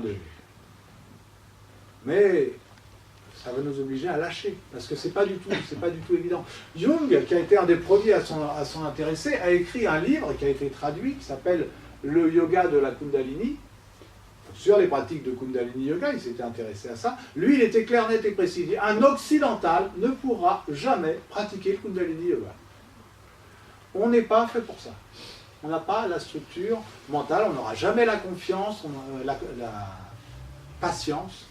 de vue. Mais ça va nous obliger à lâcher, parce que c'est pas du tout évident. Jung, qui a été un des premiers à s'en intéresser, a écrit un livre qui a été traduit, qui s'appelle Le yoga de la Kundalini, sur les pratiques de Kundalini Yoga. Il s'était intéressé à ça. Lui, il était clair, net et précis. Il dit, un occidental ne pourra jamais pratiquer le Kundalini Yoga. On n'est pas fait pour ça. On n'a pas la structure mentale, on n'aura jamais la confiance, la patience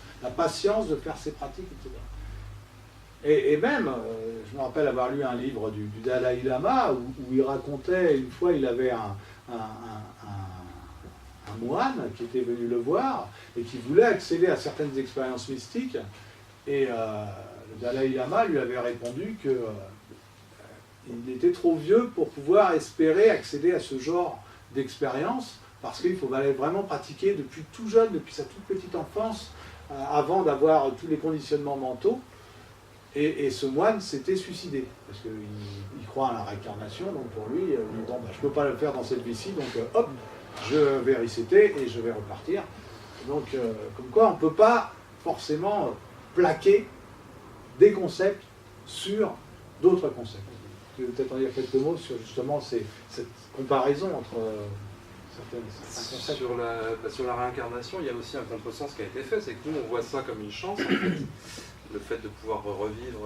de faire ces pratiques, etc. Et même, je me rappelle avoir lu un livre du Dalai Lama où il racontait, une fois, il avait un moine qui était venu le voir et qui voulait accéder à certaines expériences mystiques. Et le Dalai Lama lui avait répondu que il était trop vieux pour pouvoir espérer accéder à ce genre d'expérience, parce qu'il fallait vraiment pratiquer depuis tout jeune, depuis sa toute petite enfance, avant d'avoir tous les conditionnements mentaux. Et ce moine s'était suicidé, parce qu'il croit à la réincarnation, donc pour lui, je ne peux pas le faire dans cette vie-ci, donc hop, je vais resetter et je vais repartir. Donc, comme quoi, on ne peut pas forcément plaquer des concepts sur d'autres concepts. Je vais peut-être en dire quelques mots sur justement cette comparaison entre certains concepts. Sur la réincarnation, il y a aussi un contresens qui a été fait, c'est que nous on voit ça comme une chance, en fait, le fait de pouvoir revivre,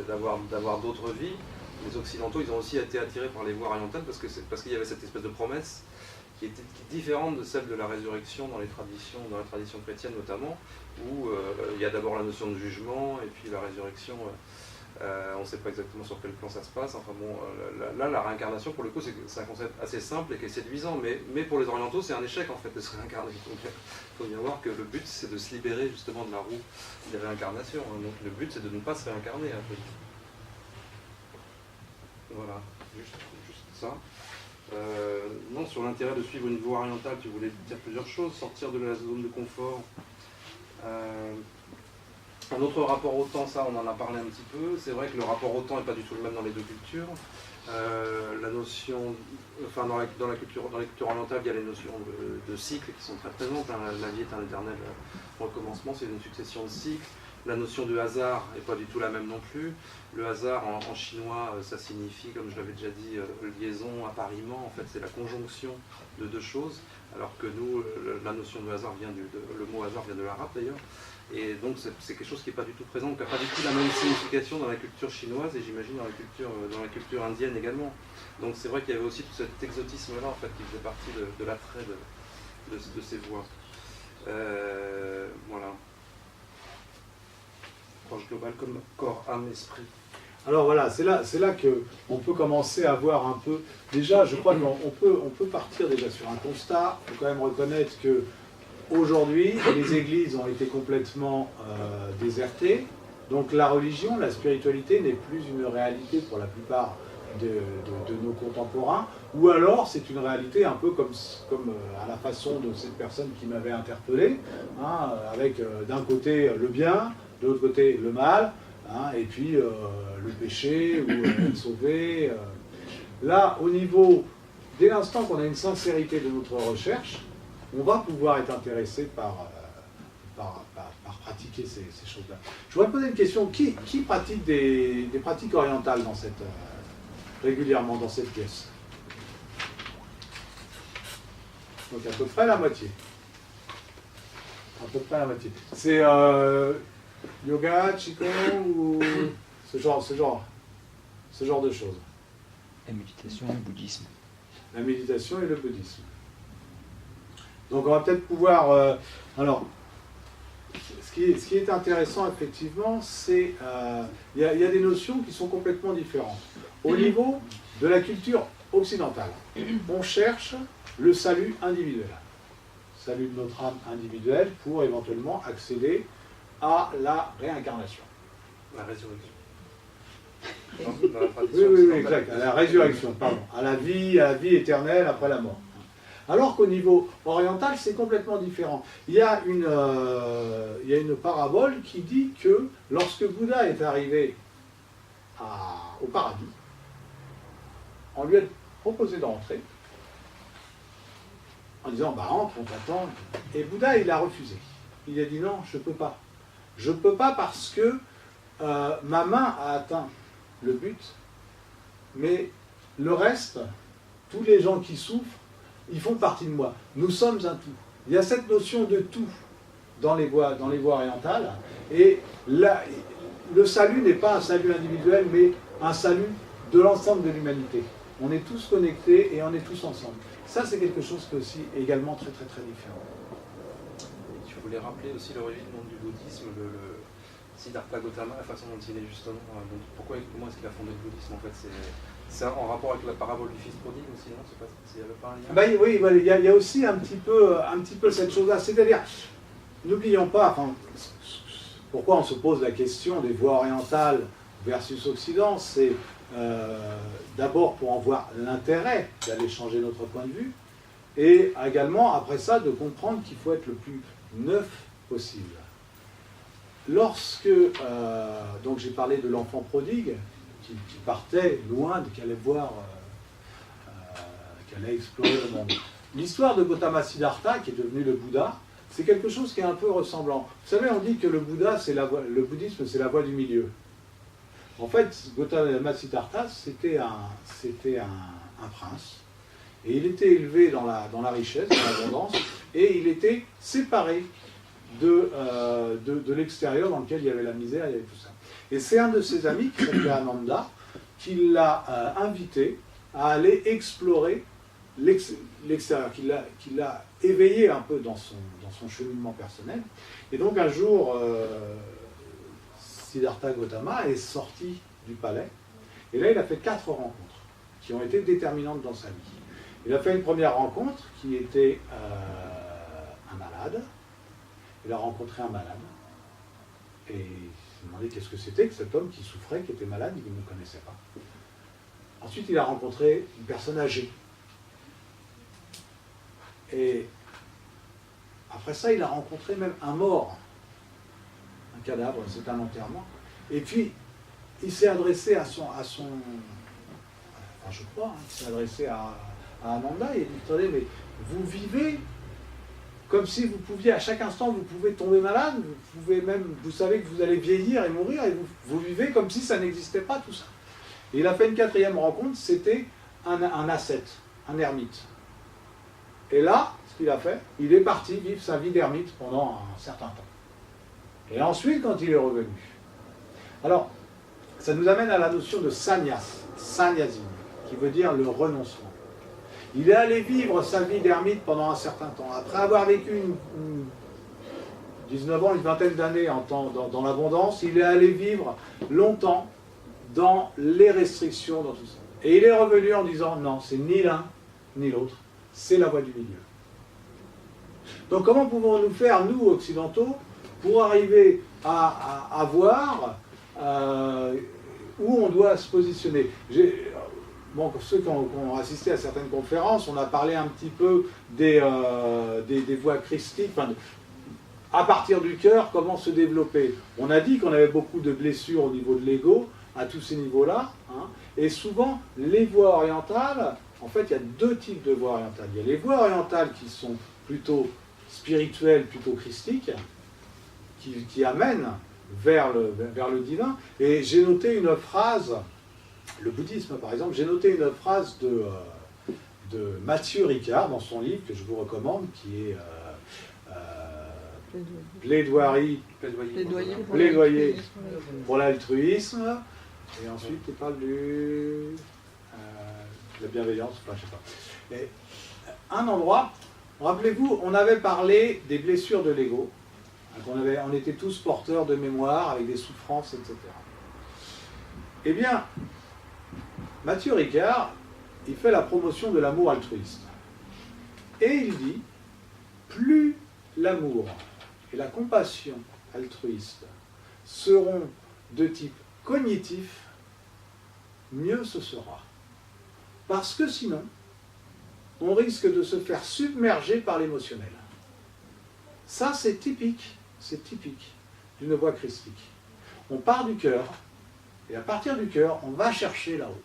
d'avoir d'autres vies. Les Occidentaux, ils ont aussi été attirés par les voies orientales parce qu'il y avait cette espèce de promesse qui est différente de celle de la résurrection dans la tradition chrétienne notamment, où il y a d'abord la notion de jugement et puis la résurrection. On ne sait pas exactement sur quel plan ça se passe. Enfin bon, là, la réincarnation, pour le coup, c'est un concept assez simple et qui est séduisant, mais pour les orientaux, c'est un échec en fait de se réincarner. Donc il faut bien voir que le but, c'est de se libérer justement de la roue des réincarnations. Donc le but, c'est de ne pas se réincarner un peu. Voilà, juste ça. Non, sur l'intérêt de suivre une voie orientale, tu voulais dire plusieurs choses, sortir de la zone de confort. Un autre rapport au temps, ça on en a parlé un petit peu, c'est vrai que le rapport au temps n'est pas du tout le même dans les deux cultures. La notion, enfin dans les cultures orientales, il y a les notions de cycle qui sont très présentes, hein. La vie est un éternel recommencement, c'est une succession de cycles. La notion de hasard n'est pas du tout la même non plus. Le hasard en chinois, ça signifie, comme je l'avais déjà dit, liaison, appariement, en fait c'est la conjonction de deux choses, alors que nous, la notion de hasard le mot hasard vient de l'arabe d'ailleurs. Et donc c'est quelque chose qui n'est pas du tout présent, qui n'a pas du tout la même signification dans la culture chinoise et j'imagine dans la culture indienne également. Donc c'est vrai qu'il y avait aussi tout cet exotisme-là en fait qui faisait partie de l'attrait de ces voies. Voilà. Approche globale comme corps, âme, esprit. Alors voilà, c'est là qu'on peut commencer à voir un peu. Déjà, je crois qu'on peut partir déjà sur un constat. Il faut quand même reconnaître que aujourd'hui, les églises ont été complètement désertées, donc la religion, la spiritualité n'est plus une réalité pour la plupart de nos contemporains, ou alors c'est une réalité un peu comme à la façon de cette personne qui m'avait interpellé, hein, avec d'un côté le bien, de l'autre côté le mal, hein, et puis le péché, ou être sauvé. Là, au niveau, dès l'instant qu'on a une sincérité de notre recherche, on va pouvoir être intéressé par pratiquer ces choses-là. Je voudrais poser une question. Qui pratique des pratiques orientales régulièrement dans cette pièce? Donc à peu près la moitié. À peu près la moitié. C'est yoga, qigong ou ce genre de choses. La méditation et le bouddhisme. La méditation et le bouddhisme. Donc on va peut-être pouvoir... alors, ce qui est intéressant effectivement, c'est il y a des notions qui sont complètement différentes. Au niveau de la culture occidentale, on cherche le salut individuel. Salut de notre âme individuelle pour éventuellement accéder à la réincarnation. La résurrection. Oui, exact. À la résurrection, pardon. À la vie éternelle après la mort. Alors qu'au niveau oriental, c'est complètement différent. Il y a une parabole qui dit que lorsque Bouddha est arrivé au paradis, on lui a proposé d'entrer. en disant bah entre, on t'attend. Et Bouddha, il a refusé. Il a dit non, je ne peux pas. Je ne peux pas parce que ma main a atteint le but, mais le reste, tous les gens qui souffrent, ils font partie de moi. Nous sommes un tout. Il y a cette notion de tout dans les voies orientales, et là, le salut n'est pas un salut individuel, mais un salut de l'ensemble de l'humanité. On est tous connectés et on est tous ensemble. Ça, c'est quelque chose qui est aussi également très très très différent. Et tu voulais rappeler aussi l'origine du bouddhisme, le Siddhartha Gautama, la façon dont il est justement. Comment est-ce qu'il a fondé le bouddhisme en fait? C'est en rapport avec la parabole du fils prodigue aussi, non? C'est pas, s'il n'y avait pas un lien? Ben, oui, voilà, il y a aussi un petit peu cette chose-là. C'est-à-dire, n'oublions pas, enfin, pourquoi on se pose la question des voies orientales versus Occident, c'est d'abord pour en voir l'intérêt d'aller changer notre point de vue, et également, après ça, de comprendre qu'il faut être le plus neuf possible. Lorsque, donc j'ai parlé de l'enfant prodigue, qui partait loin, qui allait voir, qui allait explorer le monde. L'histoire de Gautama Siddhartha, qui est devenu le Bouddha, c'est quelque chose qui est un peu ressemblant. Vous savez, on dit que le bouddhisme, c'est la voie du milieu. En fait, Gautama Siddhartha, c'était un prince, et il était élevé dans la richesse, dans l'abondance, et il était séparé de l'extérieur dans lequel il y avait la misère, il y avait tout ça. Et c'est un de ses amis, qui s'appelait Ananda, qui l'a invité à aller explorer l'extérieur, qui l'a éveillé un peu dans son cheminement personnel. Et donc un jour, Siddhartha Gautama est sorti du palais, et là il a fait 4 rencontres qui ont été déterminantes dans sa vie. Il a fait une première rencontre qui était un malade. Il a rencontré un malade, et il s'est demandé qu'est-ce que c'était que cet homme qui souffrait, qui était malade, il ne le connaissait pas. Ensuite, il a rencontré une personne âgée. Et après ça, il a rencontré même un mort, un cadavre, c'est un enterrement. Et puis, il s'est adressé à son enfin, je crois, il s'est adressé à Ananda, et il a dit, attendez, mais vous vivez comme si vous pouviez, à chaque instant, vous pouvez tomber malade, vous savez que vous allez vieillir et mourir, et vous vivez comme si ça n'existait pas, tout ça. Et il a fait une 4e rencontre, c'était un ascète, un ermite. Et là, ce qu'il a fait, il est parti vivre sa vie d'ermite pendant un certain temps. Et ensuite, quand il est revenu. Alors, ça nous amène à la notion de sannyas, sannyasine, qui veut dire le renoncement. Il est allé vivre sa vie d'ermite pendant un certain temps. Après avoir vécu 19 ans, une vingtaine d'années dans l'abondance, il est allé vivre longtemps dans les restrictions, dans tout ça. Et il est revenu en disant, non, c'est ni l'un ni l'autre, c'est la voie du milieu. Donc comment pouvons-nous faire, nous, occidentaux, pour arriver à voir où on doit se positionner? Bon, pour ceux qui ont assisté à certaines conférences, on a parlé un petit peu des voies christiques, enfin, à partir du cœur, comment se développer. On a dit qu'on avait beaucoup de blessures au niveau de l'ego, à tous ces niveaux-là, hein, et souvent, les voies orientales, en fait, il y a 2 types de voies orientales. Il y a les voies orientales qui sont plutôt spirituelles, plutôt christiques, qui amènent vers le divin, et j'ai noté une phrase. Le bouddhisme, par exemple, j'ai noté une phrase de Mathieu Ricard dans son livre que je vous recommande, qui est Plaidoyer pour l'altruisme. Et ensuite, il parle de la bienveillance, enfin, je sais pas. Et un endroit, rappelez-vous, on avait parlé des blessures de l'ego. On était tous porteurs de mémoire avec des souffrances, etc. Eh bien, Mathieu Ricard, il fait la promotion de l'amour altruiste. Et il dit, plus l'amour et la compassion altruiste seront de type cognitif, mieux ce sera. Parce que sinon, on risque de se faire submerger par l'émotionnel. Ça, c'est typique d'une voie christique. On part du cœur, et à partir du cœur, on va chercher là-haut.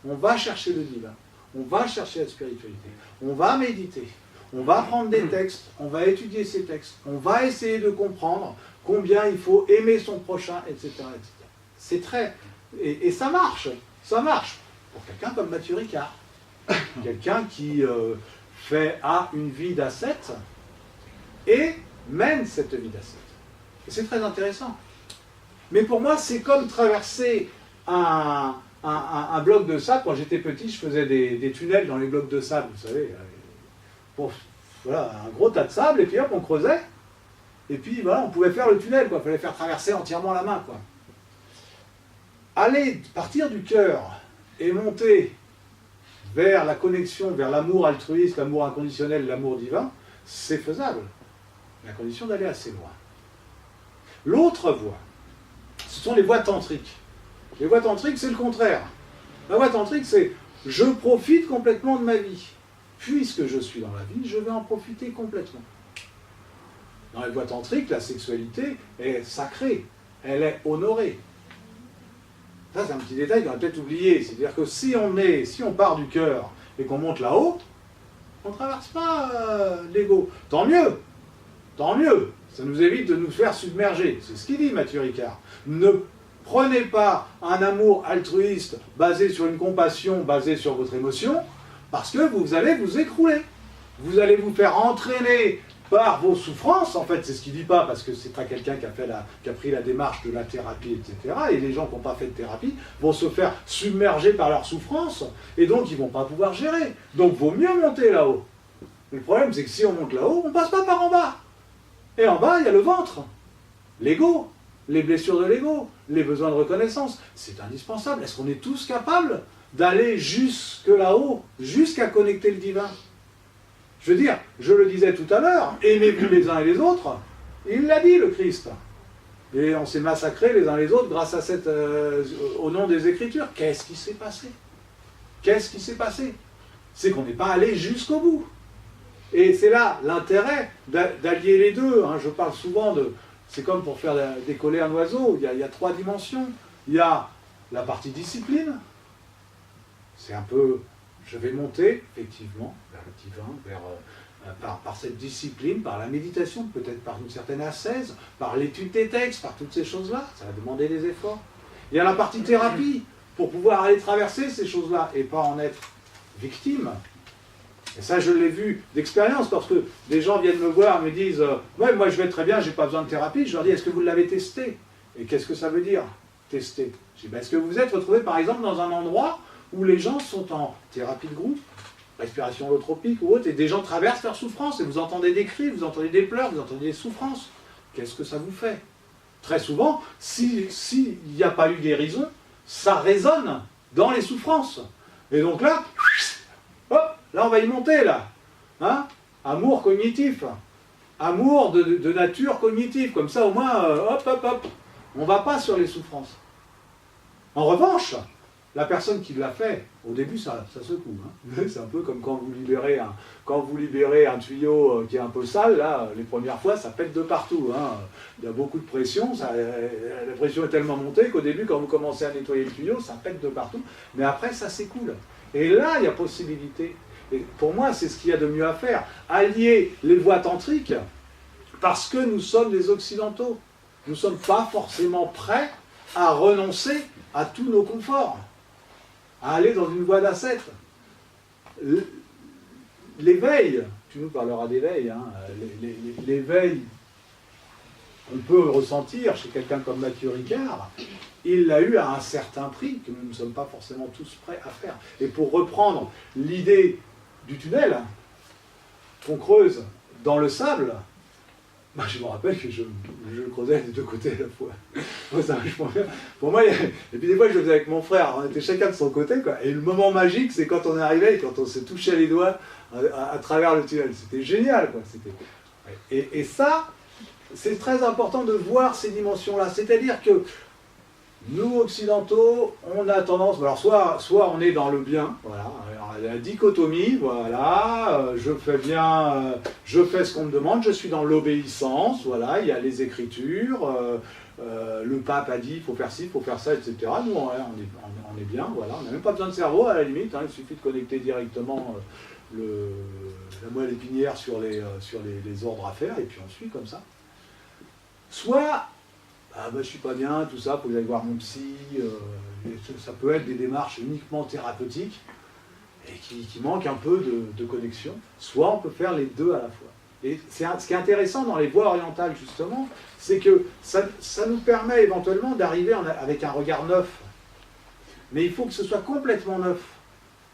On va chercher le divin. On va chercher la spiritualité. On va méditer. on va prendre des textes, on va étudier ces textes, on va essayer de comprendre combien il faut aimer son prochain, etc. etc. C'est très... Et ça marche. Pour quelqu'un comme Mathieu Ricard. Quelqu'un qui a une vie d'ascète et mène cette vie d'ascète. Et c'est très intéressant. Mais pour moi, c'est comme traverser un bloc de sable. Quand j'étais petit, je faisais des tunnels dans les blocs de sable, vous savez. Voilà, un gros tas de sable, et puis hop, on creusait. Et puis voilà, on pouvait faire le tunnel, quoi. Il fallait faire traverser entièrement la main, quoi. Aller partir du cœur et monter vers la connexion, vers l'amour altruiste, l'amour inconditionnel, l'amour divin, c'est faisable. Mais à condition d'aller assez loin. L'autre voie, ce sont les voies tantriques. Les voies tantriques, c'est le contraire. La voie tantrique, c'est « je profite complètement de ma vie. Puisque je suis dans la vie, je vais en profiter complètement. » Dans les voies tantriques, la sexualité est sacrée, elle est honorée. Ça, c'est un petit détail qu'on a peut-être oublié. C'est-à-dire que si on part du cœur et qu'on monte là-haut, on ne traverse pas l'ego. Tant mieux. Ça nous évite de nous faire submerger. C'est ce qu'il dit, Mathieu Ricard. Ne prenez pas un amour altruiste basé sur une compassion, basé sur votre émotion, parce que vous allez vous écrouler. Vous allez vous faire entraîner par vos souffrances, en fait, c'est ce qu'il ne dit pas, parce que c'est pas quelqu'un qui a pris la démarche de la thérapie, etc. Et les gens qui n'ont pas fait de thérapie vont se faire submerger par leurs souffrances, et donc ils ne vont pas pouvoir gérer. Donc il vaut mieux monter là-haut. Le problème, c'est que si on monte là-haut, on ne passe pas par en bas. Et en bas, il y a le ventre, l'ego, les blessures de l'ego, les besoins de reconnaissance. C'est indispensable. Est-ce qu'on est tous capables d'aller jusque là-haut, jusqu'à connecter le divin ? Je veux dire, je le disais tout à l'heure, aimez-vous les uns et les autres, il l'a dit, le Christ. Et on s'est massacrés les uns les autres grâce à au nom des Écritures. Qu'est-ce qui s'est passé? C'est qu'on n'est pas allé jusqu'au bout. Et c'est là l'intérêt d'allier les deux. Hein. Je parle souvent de... C'est comme pour faire décoller un oiseau, il y a 3 dimensions. Il y a la partie discipline, c'est un peu... Je vais monter, effectivement, vers le divin, par cette discipline, par la méditation, peut-être par une certaine ascèse, par l'étude des textes, par toutes ces choses-là. Ça va demander des efforts. Il y a la partie thérapie, pour pouvoir aller traverser ces choses-là, et pas en être victime. Et ça, je l'ai vu d'expérience, parce que des gens viennent me voir, me disent « Ouais, moi je vais très bien, j'ai pas besoin de thérapie. » Je leur dis « Est-ce que vous l'avez testé ?» Et qu'est-ce que ça veut dire, tester? Je dis ben, « Est-ce que vous vous êtes retrouvé, par exemple, dans un endroit où les gens sont en thérapie de groupe, respiration holotropique ou autre, et des gens traversent leurs souffrances, et vous entendez des cris, vous entendez des pleurs, vous entendez des souffrances. Qu'est-ce que ça vous fait? Très souvent, s'il n'y a pas eu guérison, ça résonne dans les souffrances. Et donc là, hop, là on va y monter, là. Hein? Amour cognitif. Amour de nature cognitive. Comme ça, au moins, hop, on ne va pas sur les souffrances. En revanche, la personne qui l'a fait, au début, ça secoue. Hein. C'est un peu comme quand vous libérez un tuyau qui est un peu sale, là, les premières fois, ça pète de partout. Hein. Il y a beaucoup de pression, la pression est tellement montée qu'au début, quand vous commencez à nettoyer le tuyau, ça pète de partout. Mais après, ça s'écoule. Et là, il y a possibilité. Et pour moi, c'est ce qu'il y a de mieux à faire. Allier les voies tantriques, parce que nous sommes des Occidentaux. Nous ne sommes pas forcément prêts à renoncer à tous nos conforts, à aller dans une voie d'ascète. L'éveil, tu nous parleras d'éveil, hein, l'éveil qu'on peut ressentir chez quelqu'un comme Mathieu Ricard, il l'a eu à un certain prix que nous ne sommes pas forcément tous prêts à faire. Et pour reprendre l'idée du tunnel qu'on creuse dans le sable, moi, je me rappelle que je creusais des deux côtés à la fois. Moi, ça marche pas bien. Pour moi, et puis des fois, je le faisais avec mon frère. On était chacun de son côté, quoi. Et le moment magique, c'est quand on est arrivé et quand on s'est touché les doigts à travers le tunnel. C'était génial, quoi. Et ça, c'est très important de voir ces dimensions-là. C'est-à-dire que nous, Occidentaux, on a tendance... Alors, soit on est dans le bien, voilà, alors, la dichotomie, voilà, je fais bien, je fais ce qu'on me demande, je suis dans l'obéissance, voilà, il y a les Écritures, le pape a dit, il faut faire ci, il faut faire ça, etc. Nous, on est bien, voilà, on n'a même pas besoin de cerveau, à la limite, hein, il suffit de connecter directement la moelle épinière sur les ordres à faire, et puis on suit comme ça. Soit, ah ben, je suis pas bien, tout ça, faut que j'aille voir mon psy, ça peut être des démarches uniquement thérapeutiques, et qui manquent un peu de connexion. Soit on peut faire les deux à la fois. Et ce qui est intéressant dans les voies orientales, justement, c'est que ça nous permet éventuellement d'arriver avec un regard neuf. Mais il faut que ce soit complètement neuf.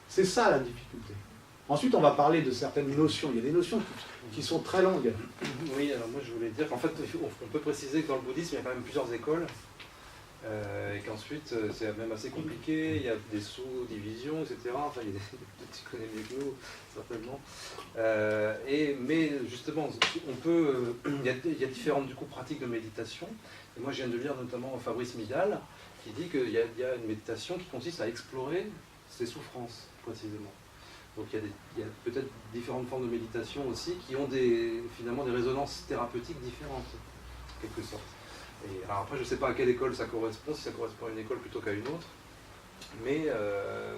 C'est ça la difficulté. Ensuite, on va parler de certaines notions. Il y a des notions qui sont très longues. Oui, alors moi je voulais dire qu'en fait, on peut préciser que dans le bouddhisme, il y a quand même plusieurs écoles. Et qu'ensuite, c'est même assez compliqué, il y a des sous-divisions, etc. Enfin, il y a tu connais mieux que nous, certainement. Mais justement, il y a différentes du coup, pratiques de méditation. Et moi, je viens de lire notamment Fabrice Midal, qui dit qu'il y a une méditation qui consiste à explorer ses souffrances, précisément. Donc il y a peut-être différentes formes de méditation aussi qui ont finalement des résonances thérapeutiques différentes, en quelque sorte. Et alors après, je ne sais pas à quelle école ça correspond, si ça correspond à une école plutôt qu'à une autre. Mais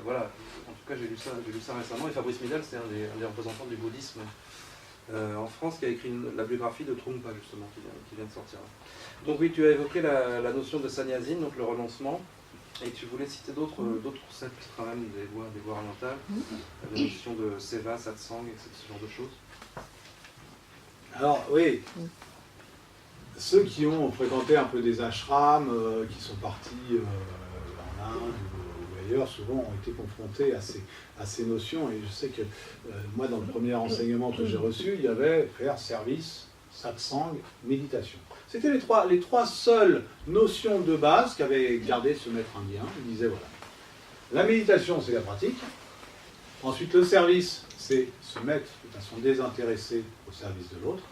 voilà, en tout cas j'ai lu ça récemment. Et Fabrice Midal, c'est un des représentants du bouddhisme en France qui a écrit la biographie de Trungpa, justement, qui vient de sortir. Donc oui, tu as évoqué la notion de sannyasine, donc le renoncement. Et tu voulais citer d'autres concepts quand même des voies orientales, la notion de seva, satsang, et ce genre de choses. Alors oui, ceux qui ont fréquenté un peu des ashrams, qui sont partis en Inde ou ailleurs, souvent ont été confrontés à ces notions. Et je sais que moi, dans le premier enseignement que j'ai reçu, il y avait faire service, satsang, méditation. C'était les trois seules notions de base qu'avait gardé ce maître indien. Il disait voilà, la méditation c'est la pratique, ensuite le service c'est se mettre de façon désintéressée au service de l'autre,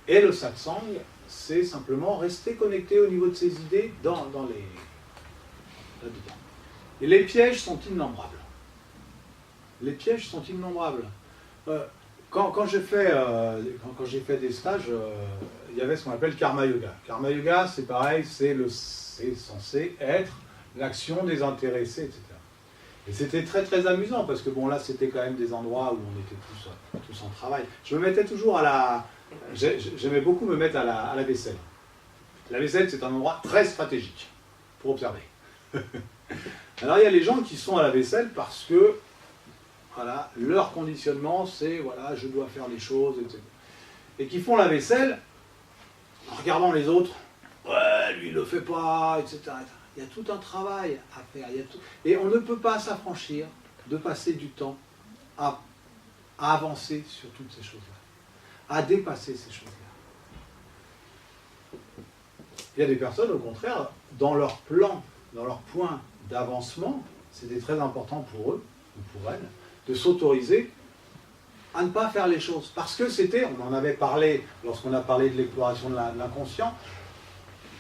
et le satsang c'est simplement rester connecté au niveau de ses idées là-dedans. Et les pièges sont innombrables. Les pièges sont innombrables. Quand j'ai fait des stages, il y avait ce qu'on appelle Karma Yoga. Karma Yoga, c'est pareil, c'est censé être l'action désintéressée, etc. Et c'était très très amusant, parce que bon là, c'était quand même des endroits où on était tous en travail. Je me mettais toujours j'aimais beaucoup me mettre à la vaisselle. La vaisselle, c'est un endroit très stratégique pour observer. Alors il y a les gens qui sont à la vaisselle parce que voilà, leur conditionnement, c'est voilà, je dois faire les choses, etc. Et qui font la vaisselle en regardant les autres. Ouais, lui, il ne le fait pas, etc. Il y a tout un travail à faire. Et on ne peut pas s'affranchir de passer du temps à avancer sur toutes ces choses-là, à dépasser ces choses-là. Il y a des personnes, au contraire, dans leur plan, dans leur point d'avancement, c'était très important pour eux, ou pour elles, de s'autoriser à ne pas faire les choses. Parce que on en avait parlé lorsqu'on a parlé de l'exploration de l'inconscient,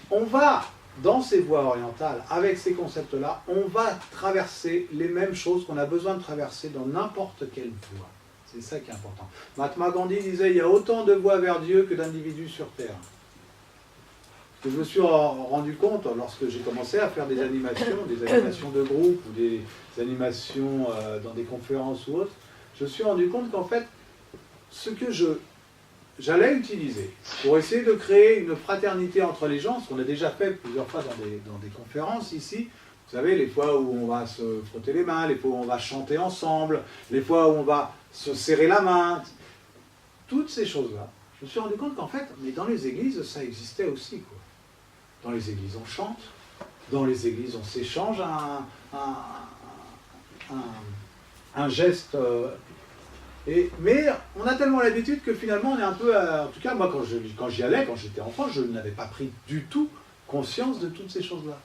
on va, dans ces voies orientales, avec ces concepts-là, on va traverser les mêmes choses qu'on a besoin de traverser dans n'importe quelle voie. C'est ça qui est important. Mahatma Gandhi disait, il y a autant de voies vers Dieu que d'individus sur Terre. Je me suis rendu compte, lorsque j'ai commencé à faire des animations de groupe, ou des animations dans des conférences ou autres, je me suis rendu compte qu'en fait, ce que j'allais utiliser pour essayer de créer une fraternité entre les gens, ce qu'on a déjà fait plusieurs fois dans des conférences ici, vous savez, les fois où on va se frotter les mains, les fois où on va chanter ensemble, les fois où on va se serrer la main, toutes ces choses-là, je me suis rendu compte qu'en fait, mais dans les églises, ça existait aussi, quoi. Dans les églises, on chante. Dans les églises, on s'échange un geste. Mais on a tellement l'habitude que finalement, on est un peu... en tout cas, moi, quand j'y allais, quand j'étais enfant, je n'avais pas pris du tout conscience de toutes ces choses-là.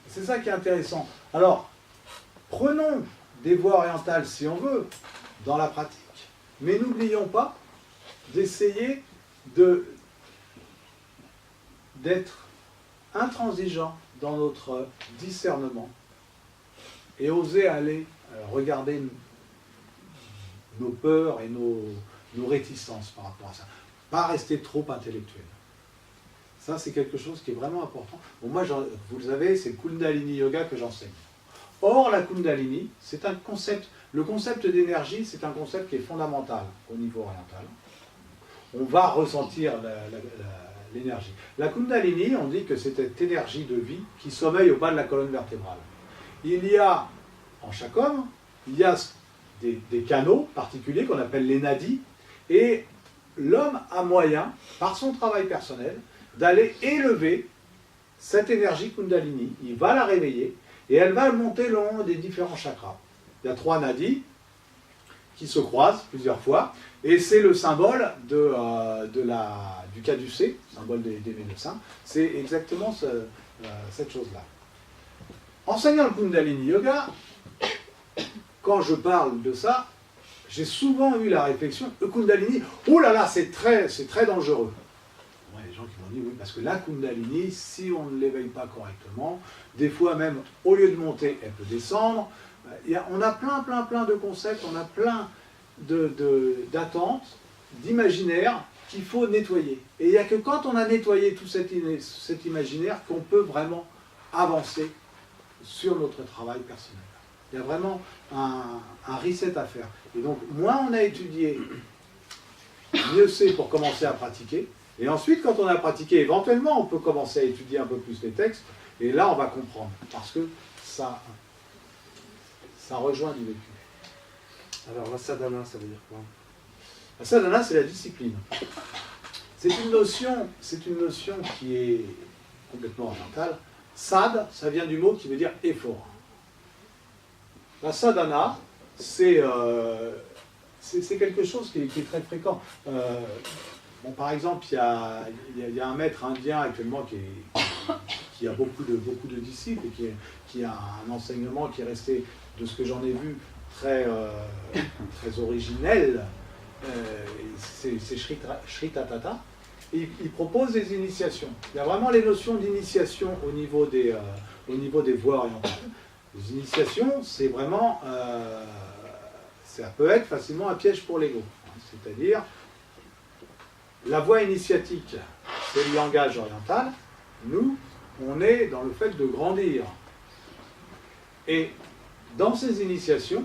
C'est ça qui est intéressant. Alors, prenons des voies orientales, si on veut, dans la pratique. Mais n'oublions pas d'essayer d'être intransigeant dans notre discernement et oser aller regarder nos peurs et nos réticences par rapport à ça. Pas rester trop intellectuel. Ça, c'est quelque chose qui est vraiment important. Bon, moi, vous le savez, c'est le Kundalini Yoga que j'enseigne. Or, la Kundalini, c'est un concept, le concept d'énergie, c'est un concept qui est fondamental au niveau oriental. On va ressentir l'énergie. La Kundalini, on dit que c'est cette énergie de vie qui sommeille au bas de la colonne vertébrale. Il y a, en chaque homme, il y a des canaux particuliers qu'on appelle les nadis, et l'homme a moyen, par son travail personnel, d'aller élever cette énergie Kundalini. Il va la réveiller, et elle va monter le long des différents chakras. Il y a 3 nadis qui se croisent plusieurs fois, et c'est le symbole du caducée, symbole des médecins. C'est exactement cette chose-là. Enseignant le Kundalini Yoga, quand je parle de ça, j'ai souvent eu la réflexion, le Kundalini, oh là là, c'est très dangereux. Il y a des gens qui m'ont dit, oui, parce que la Kundalini, si on ne l'éveille pas correctement, des fois même, au lieu de monter, elle peut descendre. On a plein de concepts, on a plein d'attentes, d'imaginaires qu'il faut nettoyer. Et il n'y a que quand on a nettoyé tout cet imaginaire qu'on peut vraiment avancer sur notre travail personnel. Il y a vraiment un reset à faire. Et donc, moins on a étudié, mieux c'est pour commencer à pratiquer. Et ensuite, quand on a pratiqué, éventuellement, on peut commencer à étudier un peu plus les textes. Et là, on va comprendre. Parce que ça rejoint du vécu. Alors, la sadhana, ça veut dire quoi? La sadhana, c'est la discipline. C'est une notion qui est complètement orientale. Sad, ça vient du mot qui veut dire effort. La sadhana, c'est quelque chose qui est très fréquent. Par exemple, il y a un maître indien actuellement qui a beaucoup de disciples et qui a un enseignement qui est resté, de ce que j'en ai vu, très originel. C'est Sri Tatata. Il propose des initiations. Il y a vraiment les notions d'initiation au niveau des voies orientales. Les initiations, c'est vraiment, ça peut être facilement un piège pour l'ego. C'est-à-dire, la voie initiatique, c'est le langage oriental. Nous, on est dans le fait de grandir. Et dans ces initiations,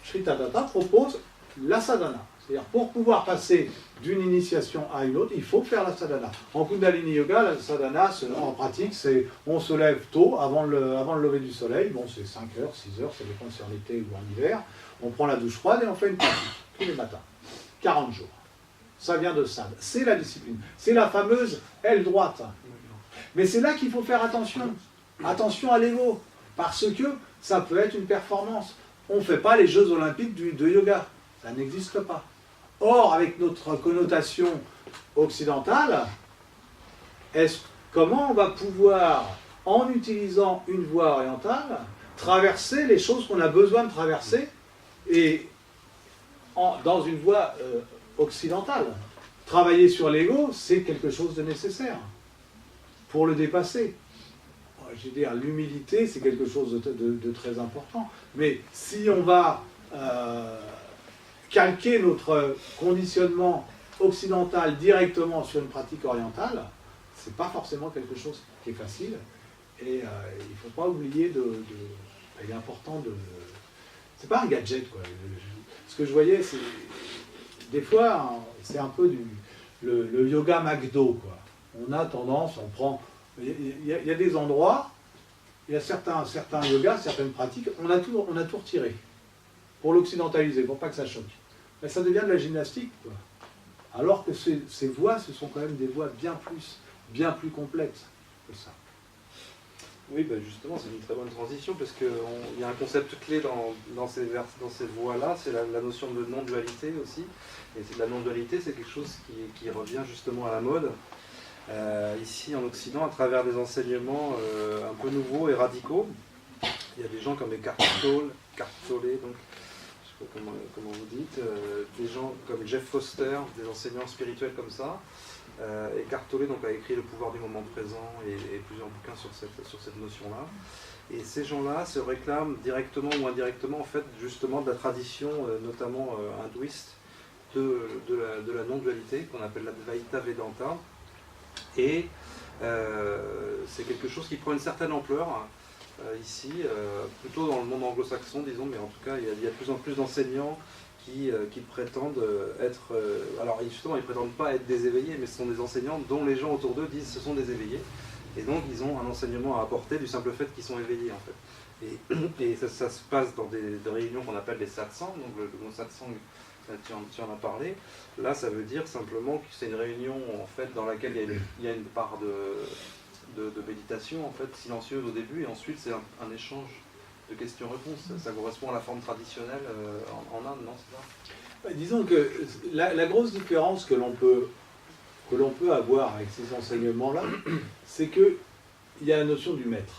Sri Tatata propose la sadhana. C'est-à-dire, pour pouvoir passer d'une initiation à une autre, il faut faire la sadhana. En Kundalini Yoga, la sadhana, en pratique, c'est on se lève tôt, avant le lever du soleil. Bon, c'est 5 heures, 6 heures, ça dépend si c'est en été ou en hiver. On prend la douche froide et on fait une pratique, tous les matins. 40 jours. Ça vient de Sad. C'est la discipline. C'est la fameuse aile droite. Mais c'est là qu'il faut faire attention. Attention à l'ego. Parce que ça peut être une performance. On ne fait pas les Jeux Olympiques de yoga. Ça n'existe pas. Or, avec notre connotation occidentale, comment on va pouvoir, en utilisant une voie orientale, traverser les choses qu'on a besoin de traverser et dans une voie occidentale? Travailler sur l'ego, c'est quelque chose de nécessaire pour le dépasser. Je veux dire, l'humilité, c'est quelque chose de très important. Mais si on va calquer notre conditionnement occidental directement sur une pratique orientale, c'est pas forcément quelque chose qui est facile. Et il ne faut pas oublier il est important de... C'est pas un gadget, quoi. Ce que je voyais, c'est... Des fois, c'est un peu le yoga McDo, quoi. On a tendance, on prend... Il y a des endroits, il y a certains yogas, certaines pratiques, on a tout retiré pour l'occidentaliser, pour pas que ça choque. Mais ça devient de la gymnastique, quoi. Alors que ces voies, ce sont quand même des voies bien plus complexes que ça. Oui, ben justement, c'est une très bonne transition, parce qu'il y a un concept clé dans ces voies-là, c'est la notion de non-dualité aussi. Et la non-dualité, c'est quelque chose qui revient justement à la mode. Ici en Occident, à travers des enseignements un peu nouveaux et radicaux. Il y a des gens comme Eckhart Tolle, donc, je ne sais pas comment vous dites, des gens comme Jeff Foster, des enseignants spirituels comme ça. Eckhart Tolle donc, a écrit Le pouvoir du moment présent et plusieurs bouquins sur cette notion-là. Et ces gens-là se réclament directement ou indirectement en fait justement de la tradition, notamment hindouiste, de la non-dualité, qu'on appelle l'Advaita Vedanta. Et c'est quelque chose qui prend une certaine ampleur ici, plutôt dans le monde anglo-saxon, disons, mais en tout cas, il y a de plus en plus d'enseignants qui prétendent être... alors justement, ils ne prétendent pas être des éveillés, mais ce sont des enseignants dont les gens autour d'eux disent ce sont des éveillés. Et donc, ils ont un enseignement à apporter du simple fait qu'ils sont éveillés, en fait. Et ça se passe dans des réunions qu'on appelle les satsang. Donc, le mot satsang, tu en as parlé. Là, ça veut dire simplement que c'est une réunion, en fait, dans laquelle il y a une part de méditation, en fait, silencieuse au début, et ensuite, c'est un échange de questions-réponses. Ça correspond à la forme traditionnelle en Inde, non, c'est ça? Disons que la grosse différence que l'on peut avoir avec ces enseignements-là, c'est qu'il y a la notion du maître.